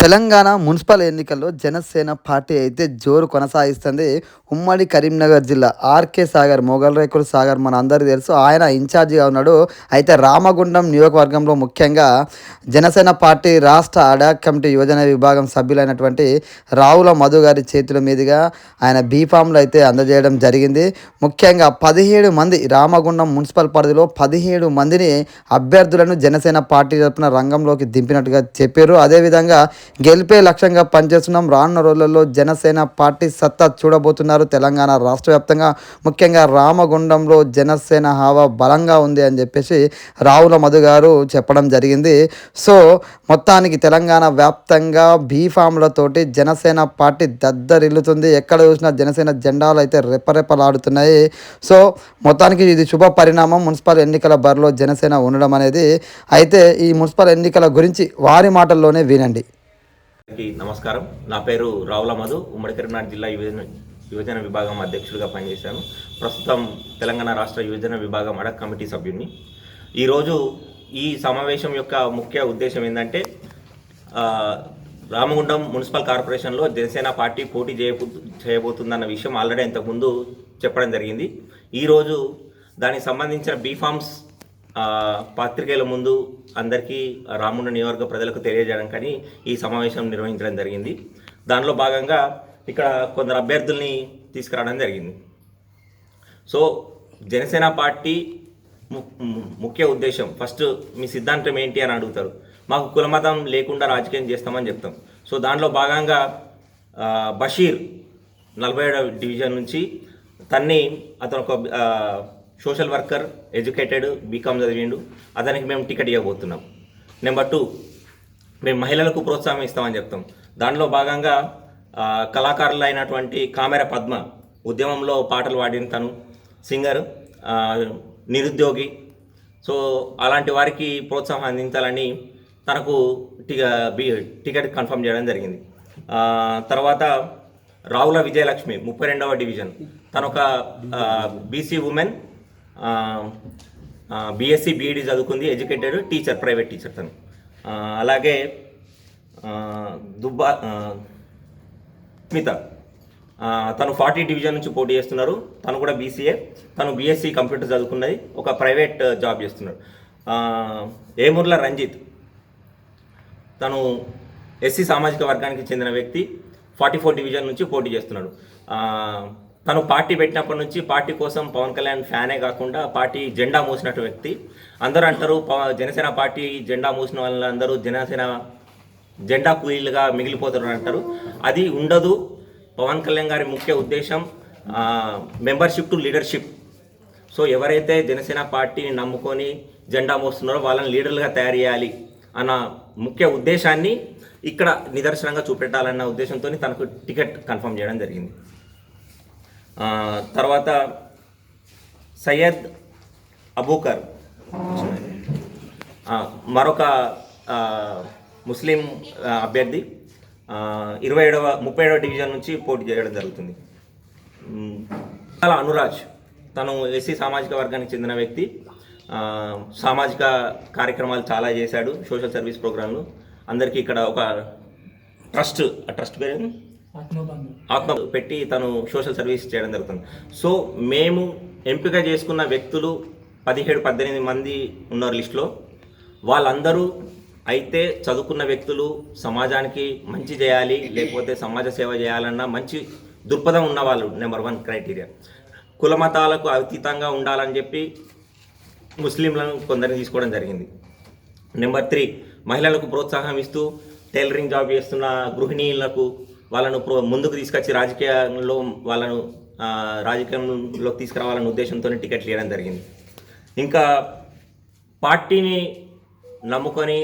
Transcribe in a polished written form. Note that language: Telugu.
తెలంగాణ మున్సిపల్ ఎన్నికల్లో జనసేన పార్టీ అయితే జోరు కొనసాగిస్తుంది. ఉమ్మడి కరీంనగర్ జిల్లా ఆర్కే సాగర్, మొగల్ రేకుల సాగర్ మన అందరికీ తెలుసు. ఆయన ఇన్ఛార్జిగా ఉన్నాడు. అయితే రామగుండం నియోజకవర్గంలో ముఖ్యంగా జనసేన పార్టీ రాష్ట్ర అడాక్ కమిటీ యువజన విభాగం సభ్యులైనటువంటి రావుల మధు గారి చేతుల మీదుగా ఆయన బీఫామ్లు అయితే అందజేయడం జరిగింది. ముఖ్యంగా 17 మంది రామగుండం మున్సిపల్ పరిధిలో 17 మందిని అభ్యర్థులను జనసేన పార్టీ తరపున రంగంలోకి దింపినట్టుగా చెప్పారు. అదేవిధంగా గెలిపే లక్ష్యంగా పనిచేస్తున్నాం. రానున్న రోజులలో జనసేన పార్టీ సత్తా చూడబోతున్నారు తెలంగాణ రాష్ట్ర వ్యాప్తంగా. ముఖ్యంగా రామగుండంలో జనసేన హావా బలంగా ఉంది అని చెప్పేసి రావుల మధు గారు చెప్పడం జరిగింది. సో మొత్తానికి తెలంగాణ వ్యాప్తంగా బీఫామ్లతోటి జనసేన పార్టీ దద్దరిల్లుతుంది. ఎక్కడ చూసినా జనసేన జెండాలు అయితే రెప్పరెప్పలాడుతున్నాయి. సో మొత్తానికి ఇది శుభ పరిణామం మున్సిపల్ ఎన్నికల బరిలో జనసేన ఉండడం అనేది. అయితే ఈ మున్సిపల్ ఎన్నికల గురించి వారి మాటల్లోనే వినండి. నమస్కారం. నా పేరు రావుల మధు. ఉమ్మడి కరీంనగర్ జిల్లా యువజన విభాగం అధ్యక్షుడిగా పనిచేశాను. ప్రస్తుతం తెలంగాణ రాష్ట్ర యువజన విభాగం అడక్ కమిటీ సభ్యుడిని. ఈరోజు ఈ సమావేశం యొక్క ముఖ్య ఉద్దేశం ఏంటంటే, రామగుండం మున్సిపల్ కార్పొరేషన్లో జనసేన పార్టీ పోటీ చేయబోతుందన్న విషయం ఆల్రెడీ ఇంతకుముందు చెప్పడం జరిగింది. ఈరోజు దానికి సంబంధించిన బీఫామ్స్ పత్రికల ముందు అందరికీ రామగుండం నియోజకవర్గ ప్రజలకు తెలియజేయడం కానీ ఈ సమావేశం నిర్వహించడం జరిగింది. దానిలో భాగంగా ఇక్కడ కొందరు అభ్యర్థుల్ని తీసుకురావడం జరిగింది. సో జనసేన పార్టీ ముఖ్య ఉద్దేశం, ఫస్ట్ మీ సిద్ధాంతం ఏంటి అని అడుగుతారు. మాకు కులమతం లేకుండా రాజకీయం చేస్తామని చెప్తాం. సో దానిలో భాగంగా బషీర్ 47వ డివిజన్ నుంచి అతను ఒక సోషల్ వర్కర్, ఎడ్యుకేటెడ్, బీకామ్ చదివిండు. అతనికి మేము టికెట్ ఇవ్వబోతున్నాం. నెంబర్ 2, మేము మహిళలకు ప్రోత్సాహం ఇస్తామని చెప్తాం. దానిలో భాగంగా కళాకారులు అయినటువంటి కామెర పద్మ ఉద్యమంలో పాటలు పాడిన తను సింగర్, నిరుద్యోగి. సో అలాంటి వారికి ప్రోత్సాహం అందించాలని తనకు టికెట్ కన్ఫర్మ్ చేయడం జరిగింది. తర్వాత రావుల విజయలక్ష్మి 32వ డివిజన్, తను ఒక బీసీ ఉమెన్, బీఎస్సీ బీఈడీ చదువుకుంది, ఎడ్యుకేటెడ్ టీచర్, ప్రైవేట్ టీచర్ తను. అలాగే స్మిత, తను 40 డివిజన్ నుంచి పోటీ చేస్తున్నారు. తను కూడా బీసీఏ, తను బీఎస్సీ కంప్యూటర్ చదువుకున్నది, ఒక ప్రైవేట్ జాబ్ చేస్తున్నాడు. ఏమూర్ల రంజిత్, తను ఎస్సీ సామాజిక వర్గానికి చెందిన వ్యక్తి, 44 డివిజన్ నుంచి పోటీ చేస్తున్నాడు. తను పార్టీ పెట్టినప్పటి నుంచి పార్టీ కోసం పవన్ కళ్యాణ్ ఫ్యానే కాకుండా పార్టీ జెండా మోసినట్టు వ్యక్తి. అందరూ అంటారు జనసేన పార్టీ జెండా మోసిన వాళ్ళందరూ జనసేన జెండా కూలీలుగా మిగిలిపోతారు అంటారు. అది ఉండదు. పవన్ కళ్యాణ్ గారి ముఖ్య ఉద్దేశం మెంబర్షిప్ టు లీడర్షిప్. సో ఎవరైతే జనసేన పార్టీని నమ్ముకొని జెండా మోస్తున్నారో వాళ్ళని లీడర్లుగా తయారు చేయాలి అన్న ముఖ్య ఉద్దేశాన్ని ఇక్కడ నిదర్శనంగా చూపెట్టాలన్న ఉద్దేశంతో తనకు టికెట్ కన్ఫర్మ్ చేయడం జరిగింది. తర్వాత సయ్యద్ అబూకర్, మరొక ముస్లిం అభ్యర్థి, 37వ డివిజన్ నుంచి పోటీ చేయడం జరుగుతుంది. అనురాజ్, తను ఎస్సీ సామాజిక వర్గానికి చెందిన వ్యక్తి, సామాజిక కార్యక్రమాలు చాలా చేశాడు, సోషల్ సర్వీస్ ప్రోగ్రాంలు. అందరికీ ఇక్కడ ఒక ట్రస్ట్ పేరు ఆత్మ పెట్టి తను సోషల్ సర్వీస్ చేయడం జరుగుతుంది. సో మేము ఎంపిక చేసుకున్న వ్యక్తులు 17-18 మంది ఉన్నారు లిస్టులో. వాళ్ళందరూ అయితే చదువుకున్న వ్యక్తులు, సమాజానికి మంచి చేయాలి, లేకపోతే సమాజ సేవ చేయాలన్న మంచి దృక్పథం ఉన్నవాళ్ళు. Number 1 criteria. కులమతాలకు అతీతంగా ఉండాలని చెప్పి ముస్లింలను కొందరిని తీసుకోవడం జరిగింది. నెంబర్ 3, మహిళలకు ప్రోత్సాహం ఇస్తూ టైలరింగ్ జాబ్ చేస్తున్న గృహిణీలకు వాళ్ళను ముందుకు తీసుకొచ్చి రాజకీయంలో తీసుకురావాలనే ఉద్దేశంతో టికెట్లు ఇవ్వడం జరిగింది. ఇంకా పార్టీని నమ్ముకొని